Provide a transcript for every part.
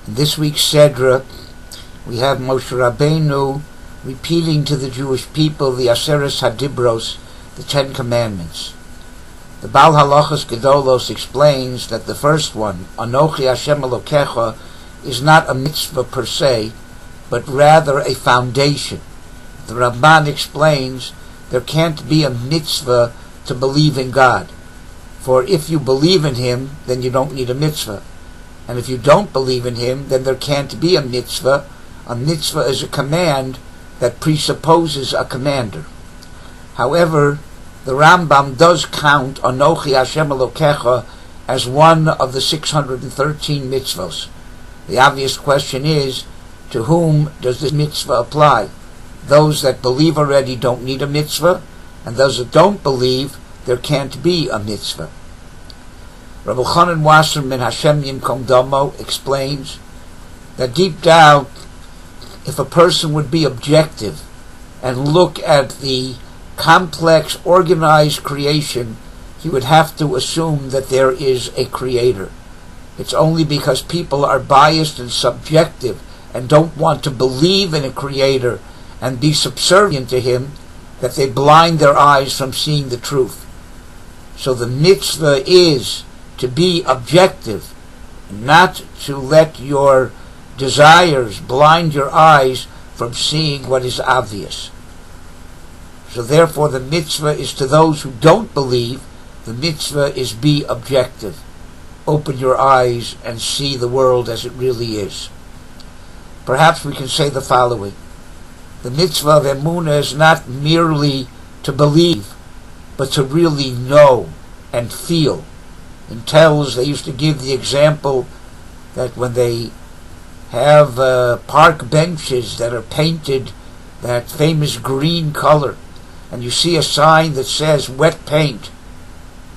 In this week's Sedra, we have Moshe Rabbeinu repeating to the Jewish people the Aseres Hadibros, the Ten Commandments. The Baal Halachos Gedolos explains that the first one, Anochi Hashem Elokecha, is not a mitzvah per se, but rather a foundation. The Ramban explains there can't be a mitzvah to believe in God. For if you believe in Him, then you don't need a mitzvah. And if you don't believe in Him, then there can't be a mitzvah. A mitzvah is a command that presupposes a commander. However, the Rambam does count Anochi Hashem Elokecha as one of the 613 mitzvahs. The obvious question is, to whom does this mitzvah apply? Those that believe already don't need a mitzvah, and those that don't believe, there can't be a mitzvah. Rabbi Chanan Wasserman Hashem Yimkom Damo explains that deep down, if a person would be objective and look at the complex, organized creation, he would have to assume that there is a creator. It's only because people are biased and subjective and don't want to believe in a creator and be subservient to him that they blind their eyes from seeing the truth. So the mitzvah is to be objective, not to let your desires blind your eyes from seeing what is obvious. So therefore the mitzvah is to those who don't believe. The mitzvah is be objective. Open your eyes and see the world as it really is. Perhaps we can say the following. The mitzvah of emunah is not merely to believe, but to really know and feel. In Tells, they used to give the example that when they have park benches that are painted that famous green color, and you see a sign that says wet paint,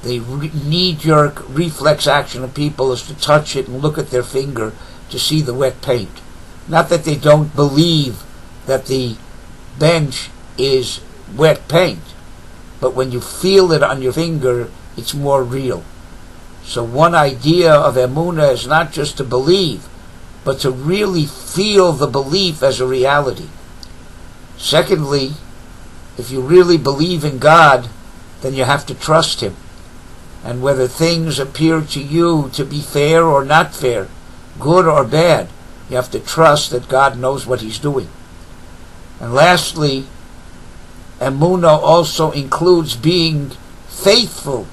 the knee-jerk reflex action of people is to touch it and look at their finger to see the wet paint. Not that they don't believe that the bench is wet paint, but when you feel it on your finger, it's more real. So one idea of emunah is not just to believe, but to really feel the belief as a reality. Secondly, if you really believe in God, then you have to trust Him. And whether things appear to you to be fair or not fair, good or bad, you have to trust that God knows what He's doing. And lastly, emunah also includes being faithful.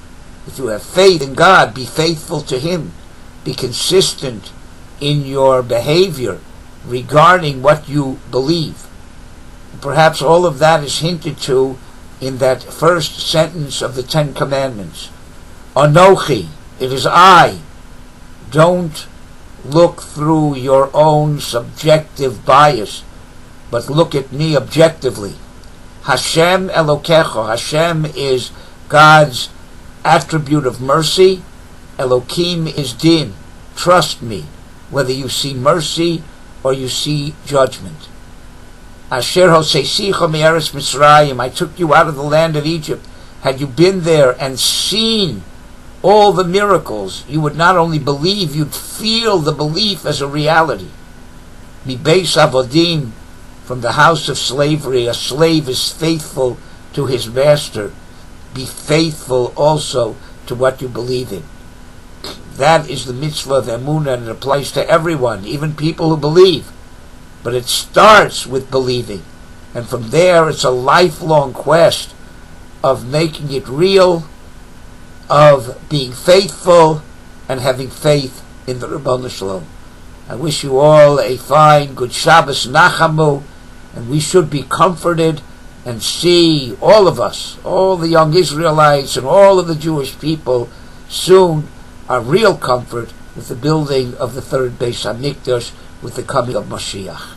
If you have faith in God, be faithful to Him. Be consistent in your behavior regarding what you believe. And perhaps all of that is hinted to in that first sentence of the Ten Commandments. Anochi, it is I. Don't look through your own subjective bias, but look at me objectively. Hashem Elokecha. Hashem is God's attribute of mercy. Elokim is din. Trust me, whether you see mercy or you see judgment. Asher hoseisicha me'eretz Mitzrayim. I took you out of the land of Egypt. Had you been there and seen all the miracles, you would not only believe, you'd feel the belief as a reality. Mibeis avodim, from the house of slavery, a slave is faithful to his master. Be faithful also to what you believe in. That is the mitzvah of emunah, and it applies to everyone, even people who believe. But it starts with believing, and from there it's a lifelong quest of making it real, of being faithful, and having faith in the Ribono Shel Olam. I wish you all a fine, good Shabbos Nachamu, and we should be comforted and see all of us, all the young Israelites and all of the Jewish people, soon our real comfort with the building of the third Beis HaMikdash, with the coming of Mashiach.